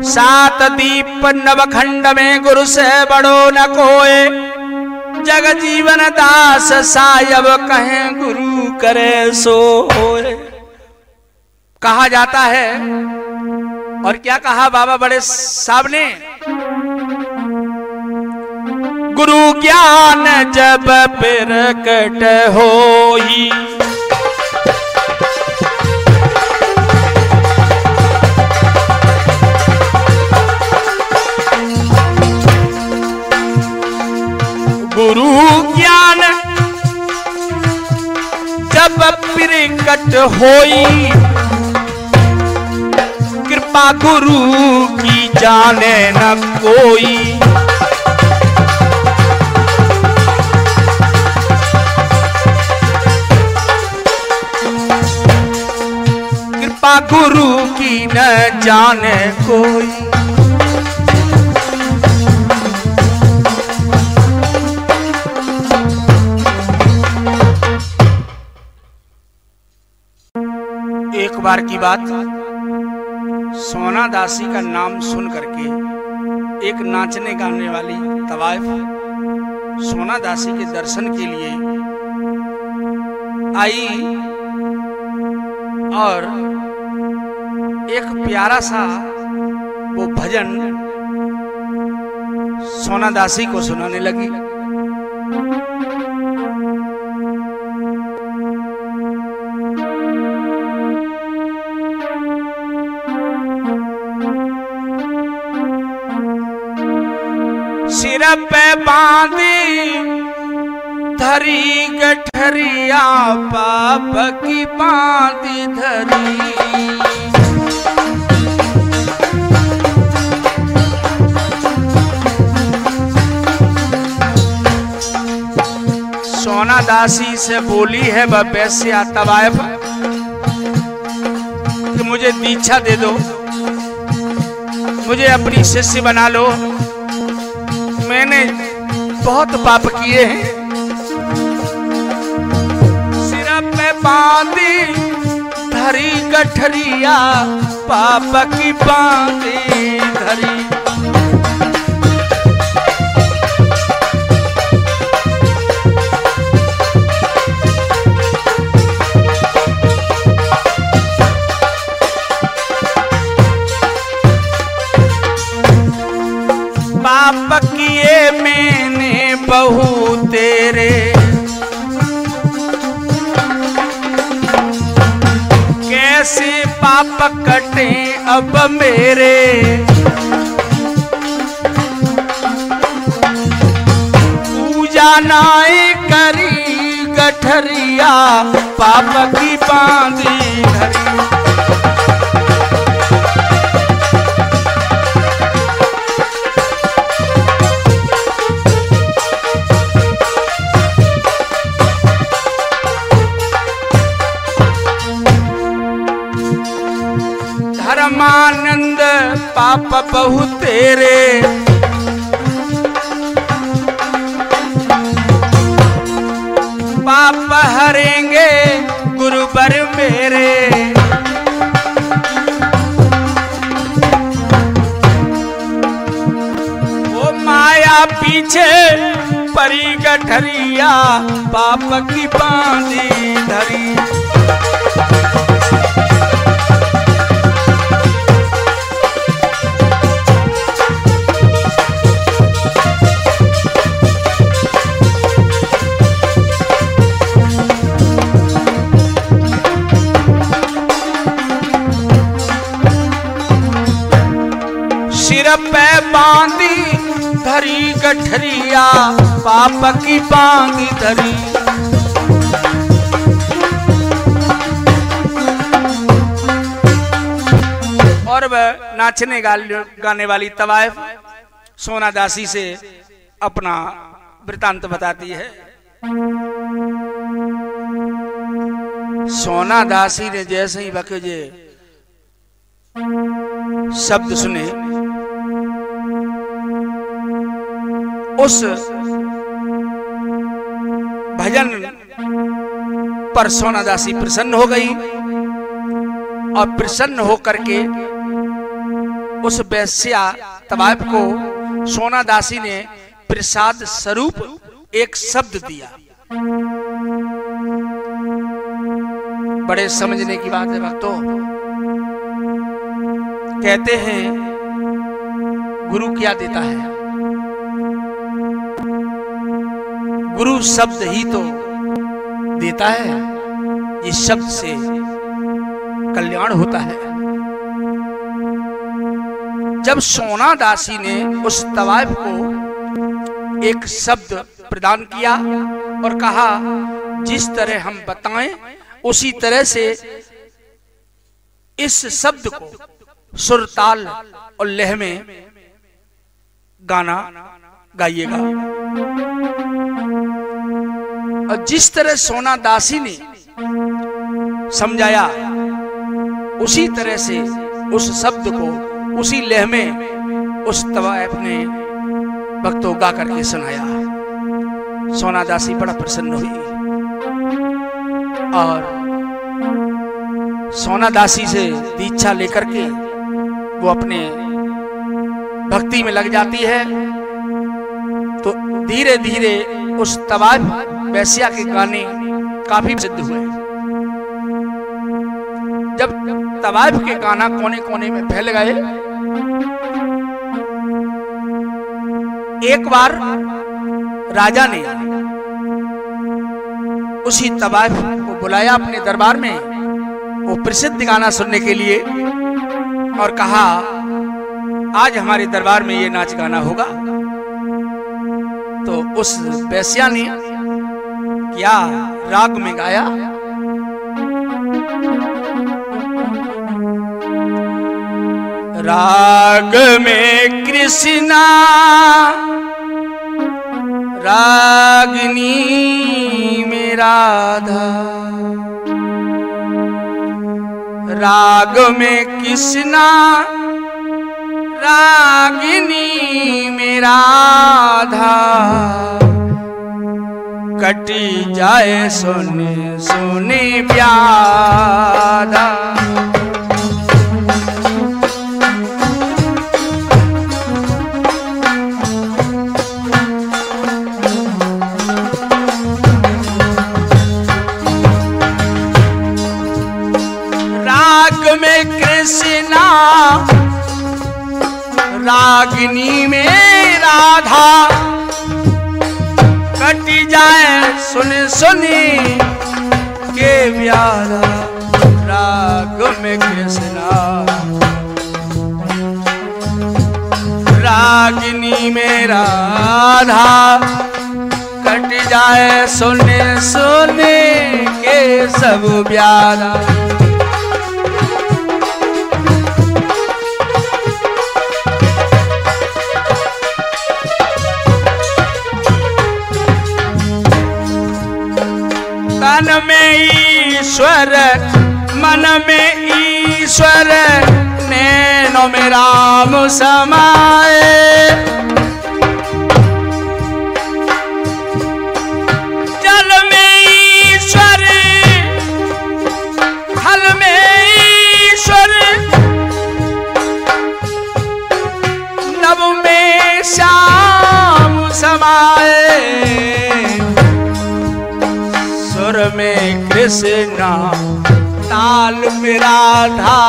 सात दीप नवखंड में गुरु से बड़ो न कोय, जग जीवन दास सायब कहें गुरु करे सो होए। कहा जाता है, और क्या कहा बाबा बड़े साहब ने, गुरु ज्ञान जब प्रकट होई, गुरु ज्ञान जब प्रकट होई, कृपा गुरु की जाने न कोई। कृपा गुरु की न जाने कोई। एक बार की बात, सोना दासी का नाम सुन करके एक नाचने गाने वाली तवाइफ सोना दासी के दर्शन के लिए आई और एक प्यारा सा वो भजन सोना दासी को सुनाने लगी। सिर पे बांधी धरी गठरिया, पाप की बांधी धरी, सोना दासी से बोली है वैश्या तवाइफ कि मुझे दीक्षा दे दो, मुझे अपनी शिष्य बना लो, मैंने बहुत पाप किए हैं। सिर पे बांधी धरी गठरिया, पाप की बांधी धरी, पाप किए मैंने बहु तेरे, कैसे पाप कटे अब मेरे, पूजा नाई करी गठरिया, पाप की बांधी धरी। धर्मानंद पाप बहु तेरे, पाप हरेंगे गुरुवर मेरे, वो माया पीछे परी गठरिया, पाप की बांधी धरी। सिर पे बांधी धरी गठरिया, पाप की बांधी धरी, और वह नाचने गाने वाली तवाइफ सोना दासी से अपना वृतांत बताती है। सोना दासी ने जैसे ही बकेजे शब्द सुने, उस भजन पर सोना दासी प्रसन्न हो गई और प्रसन्न होकर के उस वैश्या तवायफ को सोना दासी ने प्रसाद स्वरूप एक शब्द दिया। बड़े समझने की बात है भक्तों। कहते हैं गुरु क्या देता है? गुरु शब्द ही तो देता है। इस शब्द से कल्याण होता है। जब सोना दासी ने उस तवायफ को एक शब्द प्रदान किया और कहा जिस तरह हम बताएं उसी तरह से इस शब्द को सुर ताल और लय में गाना गाइएगा। और जिस तरह सोना दासी ने समझाया उसी तरह से उस शब्द को उसी लय में उस तवायफ ने भक्तों गा करके सुनाया। सोना दासी बड़ा प्रसन्न हुई और सोना दासी से दीक्षा लेकर के वो अपने भक्ति में लग जाती है। तो धीरे धीरे उस तवायफ वैश्या के गाने काफी प्रसिद्ध हुए। जब तवायफ के गाना कोने कोने में फैल गए, एक बार राजा ने उसी तवायफ को बुलाया अपने दरबार में वो प्रसिद्ध गाना सुनने के लिए और कहा आज हमारे दरबार में ये नाच गाना होगा। तो उस वैश्या ने क्या राग में गाया। राग में कृष्णा रागिनी में राधा, राग में कृष्णा रागिनी में राधा, कटी जाए सोने सोने प्यादा। में कृष्णा रागिनी में राधा, कटी जाए सुन सुनी के प्यारा। राग में कृष्णा रागिनी में राधा, कटी जाए सुने सुने के सब प्यारा। तन में ईश्वर मन में ईश्वर, नैनों में राम समाए। जल में ईश्वर थल में ईश्वर, नभ में श्याम समाए। सुर में कृष्णा ताल में राधा,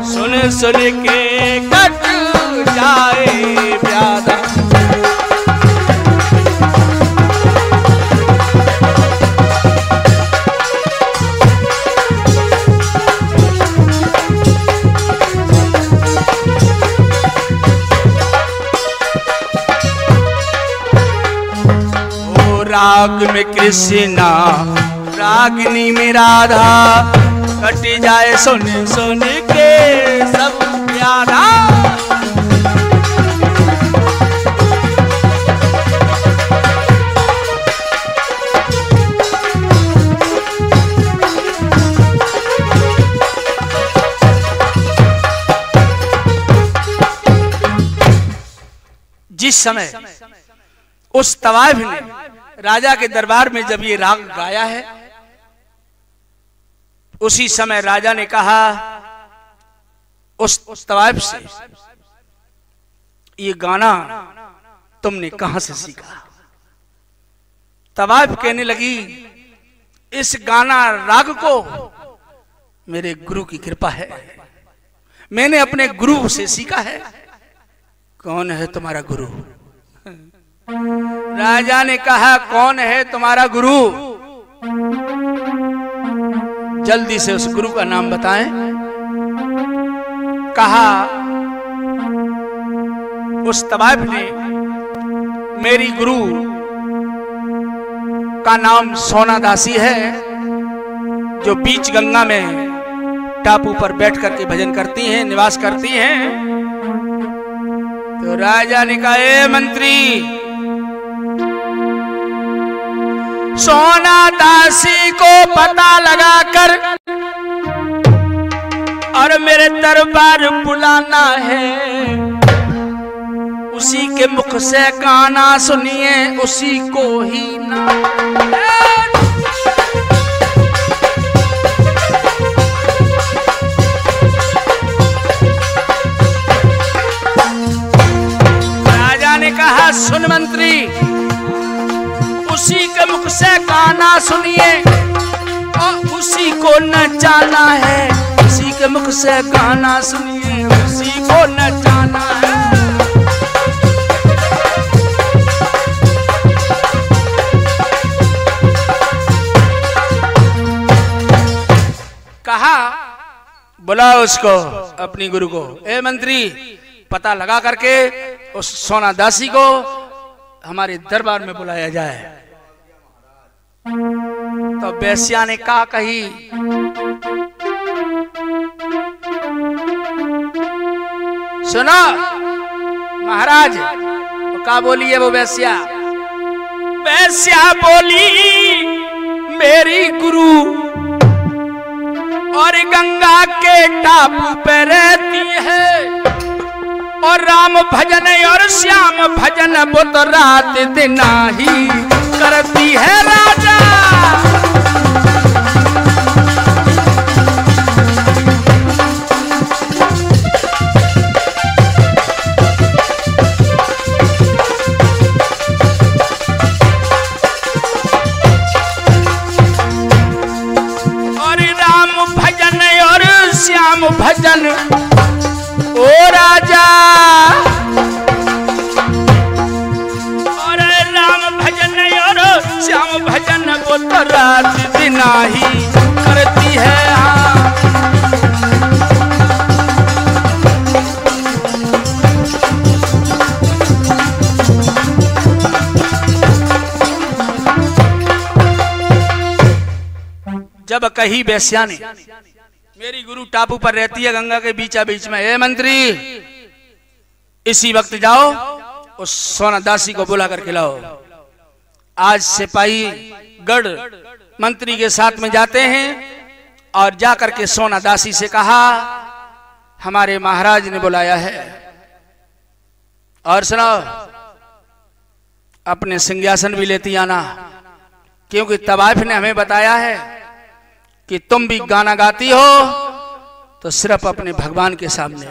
सुन सुन के कट जाए प्यादा। ओ राग में कृष्णा रागिनी में राधा, कटी जाए सुन सुन के सब प्यारा। जिस समय उस तवायफ ने राजा के दरबार में जब ये राग गाया है, उसी समय राजा ने कहा उस तवायफ से ये गाना तुमने कहां से सीखा? तवाइफ कहने लगी, इस गाना राग को मेरे गुरु की कृपा है, मैंने अपने गुरु से सीखा है। कौन है तुम्हारा गुरु? राजा ने कहा, कौन है तुम्हारा गुरु? जल्दी से उस गुरु का नाम बताएं। कहा उस तवाइफ ने, मेरी गुरु का नाम सोना दासी है, जो बीच गंगा में टापू पर बैठ करके भजन करती हैं, निवास करती हैं। तो राजा ने कहा, ए मंत्री, सोना दासी को पता लगाकर और मेरे दरबार बुलाना है। उसी के मुख से गाना सुनिए, उसी को ही ना। राजा ने कहा, सुन मंत्री, उसी के मुख से गाना सुनिए और उसी को नचाना है। उसी के मुख से गाना सुनिए, उसी को नचाना है। कहा, बुलाओ उसको, अपनी गुरु को। ए मंत्री, पता लगा करके उस सोना दासी को हमारे दरबार में बुलाया जाए। तो बेस्या ने कहा, कही, सुनो महाराज। तो क्या बोली है वो बेस्या? बेस्या बोली, मेरी गुरु और गंगा के टापू पे रहती है, और राम भजन और श्याम भजन वो तो रात दिन ही करती है। राजा और राम भजन और श्याम भजन, ओ राजा, और राम भजन और श्याम भजन वो तो रात दिन ही करती है। जब कही बेस्या ने, मेरी गुरु टापू पर रहती है गंगा के बीचा बीच में। ए मंत्री, इसी वक्त जाओ उस सोना दासी को बुला कर खिलाओ। आज सिपाही गढ़ मंत्री के साथ में जाते हैं और जाकर के सोना दासी से कहा, हमारे महाराज ने बुलाया है। और सुनो, अपने सिंहासन भी लेती आना, क्योंकि तवाइफ ने हमें बताया है कि तुम भी गाना गाती हो तो सिर्फ अपने भगवान के सामने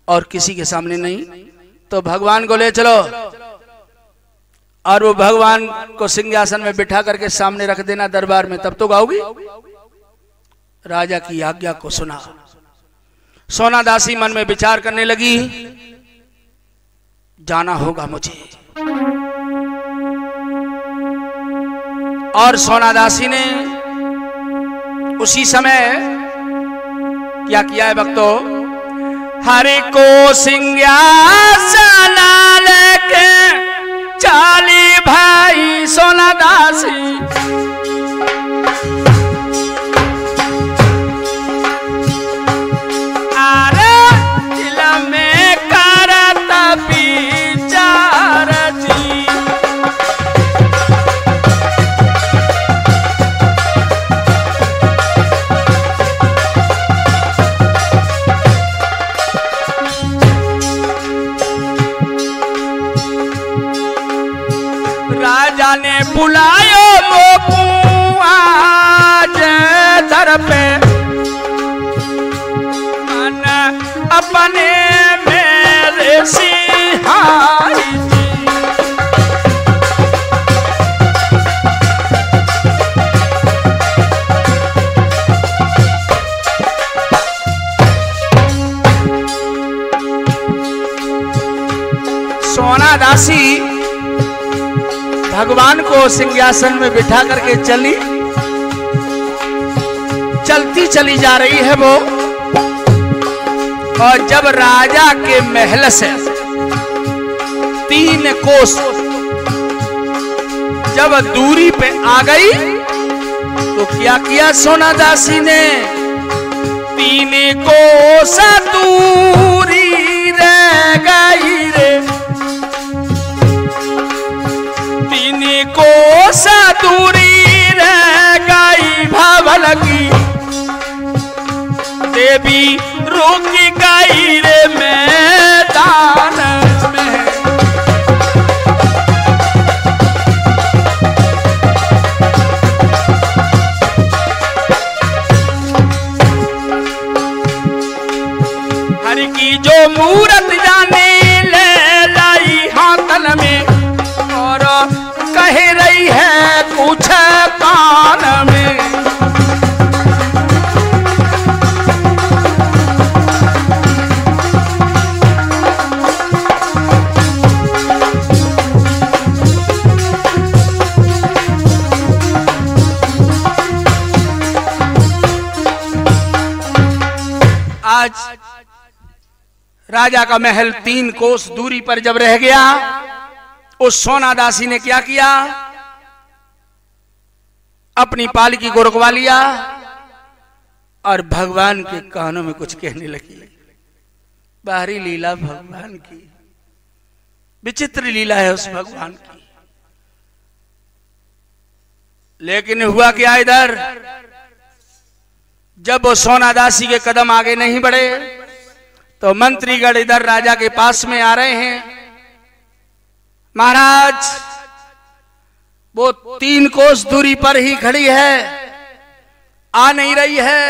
और किसी के सामने नहीं। तो भगवान को ले चलो और वो भगवान को सिंहासन में बिठा करके सामने रख देना दरबार में, तब तो गाओगी। राजा की आज्ञा को सुना। सोना दासी मन में विचार करने लगी, जाना होगा मुझे। और सोना दासी ने उसी समय क्या किया है भक्तों? हरि को सिंहासन लेके चाली भाई सोना दासी, अरे दिल में करत विचार जी। राजा ने बुलायो मोकू आज दर पे, मन अपने मेरे सिंहासन सोना दासी भगवान को सिंहासन में बिठा करके चलती चली जा रही है वो। और जब राजा के महल से 3 कोस जब दूरी पे आ गई तो क्या किया सोना दासी ने? 3 कोस दूरी रह गई रे, 3 कोस दूरी रह गई भवन की, देवी रुक गई रे मैदान में। हर की जो मूरत जाने ले लाई हाथन में, और कह रही है कुछ कान में। आज राजा का महल 3 कोस दूरी पर जब रह गया, उस सोना दासी ने क्या किया? अपनी पालकी को रुकवा लिया और भगवान के कानों में कुछ कहने लगी। बाहरी लीला भगवान की, विचित्र लीला है उस भगवान की। लेकिन हुआ क्या इधर? जब वो सोना दासी के कदम आगे नहीं बढ़े तो मंत्रीगण इधर राजा के पास में आ रहे हैं। महाराज, वो 3 कोस दूरी पर ही खड़ी है, आ नहीं रही है।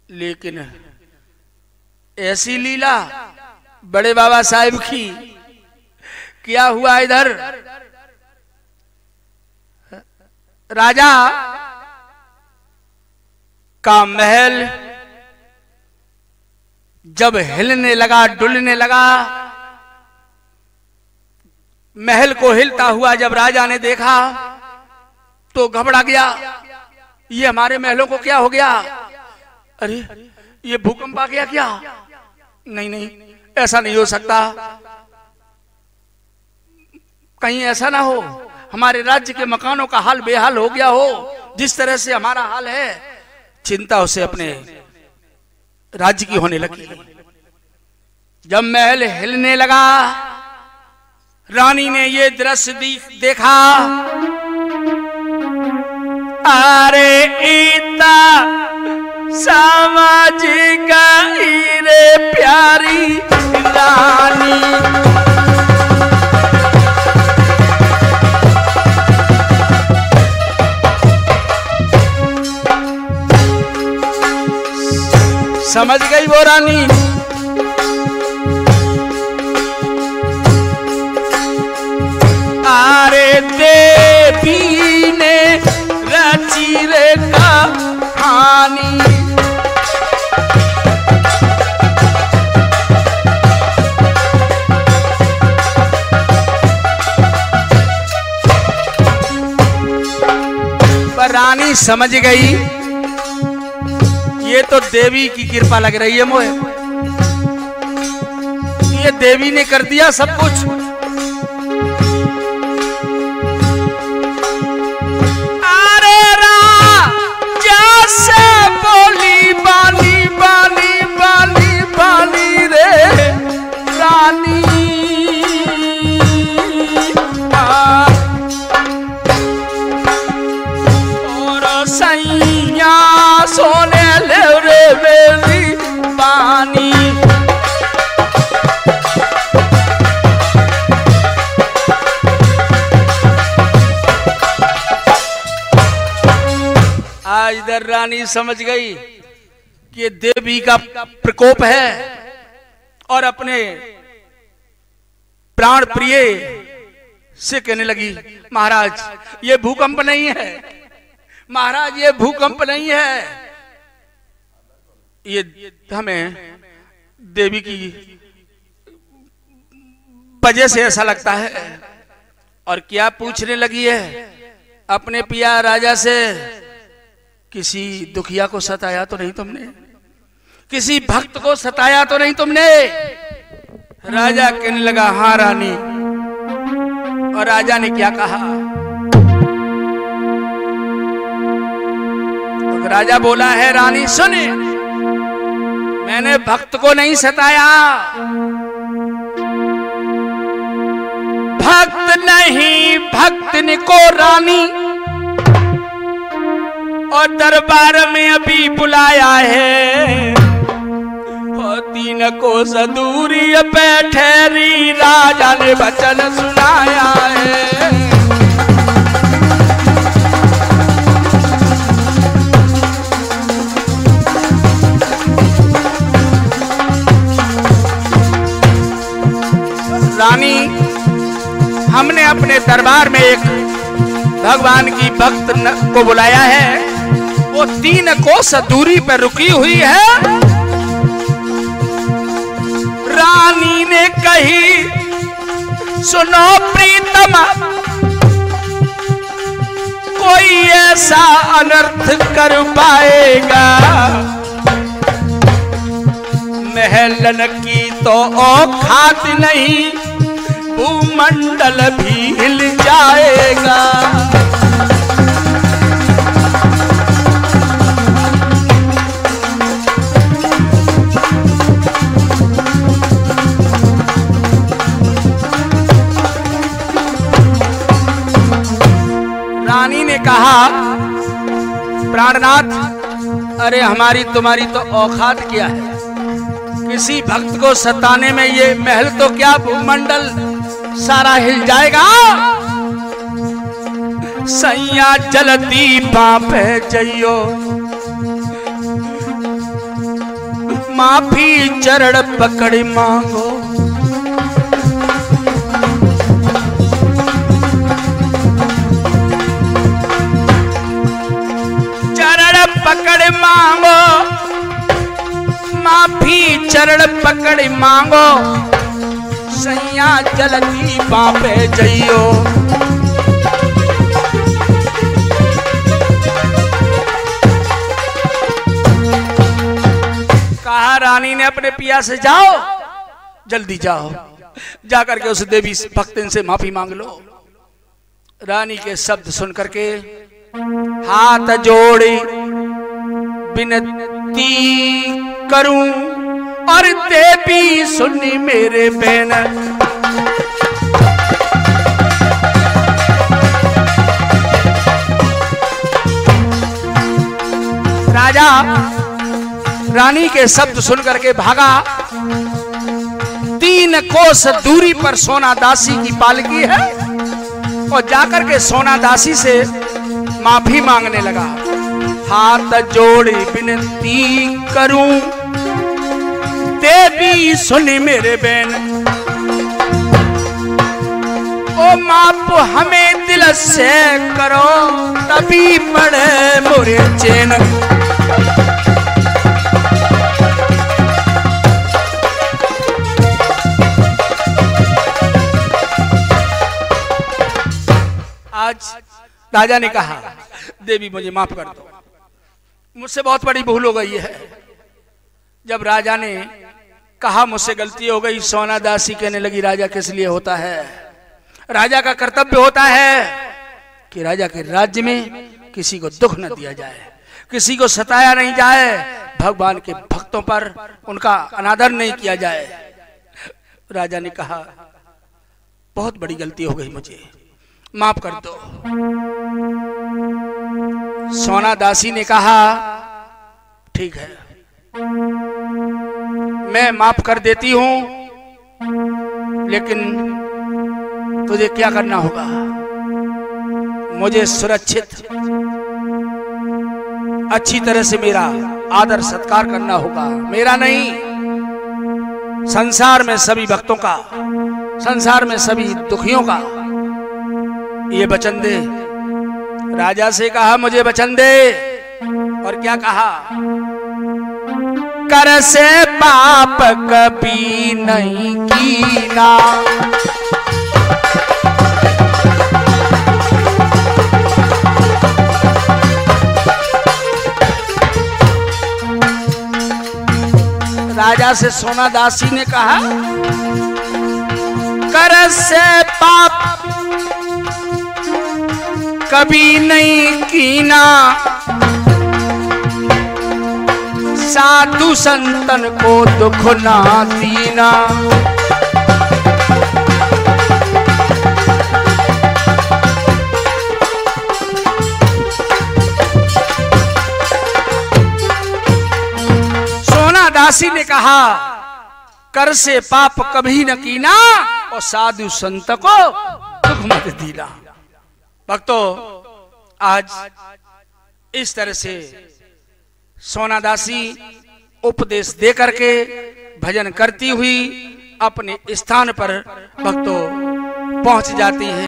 लेकिन ऐसी लीला बड़े बाबा साहिब की। क्या हुआ इधर? राजा का महल जब हिलने लगा, डुलने लगा, महल को हिलता हुआ जब राजा ने देखा तो घबरा गया। ये हमारे महलों को क्या हो गया? अरे ये भूकंप आ गया क्या? नहीं नहीं, ऐसा नहीं हो सकता। कहीं ऐसा ना हो हमारे राज्य के मकानों का हाल बेहाल हो गया हो जिस तरह से हमारा हाल है। चिंता उसे अपने राज्य की होने लगी। जब महल हिलने लगा, रानी ने ये दृश्य देखा। अरे इतना समझ गई रे प्यारी रानी, समझ गई वो रानी। अरे देवी ने रची रे कहानी, पर रानी समझ गई ये तो देवी की कृपा लग रही है मोहे, ये देवी ने कर दिया सब कुछ। अरे राजा से बोली बाली बाली बाली बाली रे रानी, और सैया सोने मेरी पानी। आज इधर रानी समझ गई कि ये देवी का प्रकोप है और अपने प्राण प्रिय से कहने लगी, महाराज ये भूकंप नहीं है, महाराज ये भूकंप नहीं है, ये हमें देवी की वजह से ऐसा लगता है। और क्या पूछने लगी है अपने पिया राजा से, किसी दुखिया को सताया तो नहीं तुमने, किसी भक्त को सताया तो नहीं तुमने? राजा कहने लगा हाँ रानी। और राजा ने क्या कहा? तो राजा बोला है रानी सुने, मैंने भक्त को नहीं सताया, भक्त नहीं भक्तन को रानी और दरबार में अभी बुलाया है, और 3 कोस दूरी पे ठहरी राजा ने वचन सुनाया है। रानी, हमने अपने दरबार में एक भगवान की भक्त को बुलाया है, वो 3 कोस दूरी पर रुकी हुई है। रानी ने कही सुनो प्रीतम, कोई ऐसा अनर्थ कर पाएगा, महलन की तो औकात नहीं, भूमंडल भी हिल जाएगा। रानी ने कहा प्राणनाथ, अरे हमारी तुम्हारी तो औकात क्या है, किसी भक्त को सताने में ये महल तो क्या भूमंडल सारा हिल जाएगा। सैया जल्दी बापे जइयो, माफी चरण पकड़ मांगो, चरण पकड़ मांगो, माफी चरण पकड़ मांगो, सैया जल्दी बापे जइयो। कहा रानी ने अपने पिया से जाओ, जल्दी जाओ, जाकर के उस देवी भक्तन से माफी मांग लो। रानी के शब्द सुन करके हाथ जोड़ी विनती करूं, और देवी सुनी मेरे बहन, राजा रानी के शब्द सुन करके भागा। 3 कोस दूरी पर सोना दासी की पालकी है, और जाकर के सोना दासी से माफी मांगने लगा। हाथ जोड़ी विनती करूं, देवी सुनी मेरे बहन, ओ माप हमें दिल से करो, तभी पड़े मोरे चैन। आज राजा ने कहा देवी मुझे माफ कर दो, मुझसे बहुत बड़ी भूल हो गई है। जब राजा ने कहा मुझसे गलती हो गई, सोना दासी कहने लगी राजा किस लिए होता है, राजा का कर्तव्य होता है कि राजा के राज्य में किसी को दुख न दिया जाए, किसी को सताया नहीं जाए, भगवान के भक्तों पर उनका अनादर नहीं किया जाए। राजा ने कहा बहुत बड़ी गलती हो गई, मुझे माफ कर दो। सोना दासी ने कहा ठीक है, मैं माफ कर देती हूं, लेकिन तुझे क्या करना होगा, मुझे सुरक्षित अच्छी तरह से मेरा आदर सत्कार करना होगा, मेरा नहीं, संसार में सभी भक्तों का, संसार में सभी दुखियों का। ये वचन दे। राजा से कहा मुझे वचन दे। और क्या कहा, कर से पाप कभी नहीं कीना। राजा से सोनादासी ने कहा, कर से पाप कभी नहीं कीना, साधु संतन को दुख ना दीना। सोनादासी ने कहा, कर से पाप कभी न कीना और साधु संत को दुख मत दीना। भक्तों, आज इस तरह से सोनादासी उपदेश दे करके भजन करती हुई अपने स्थान पर भक्तों पहुंच जाती है।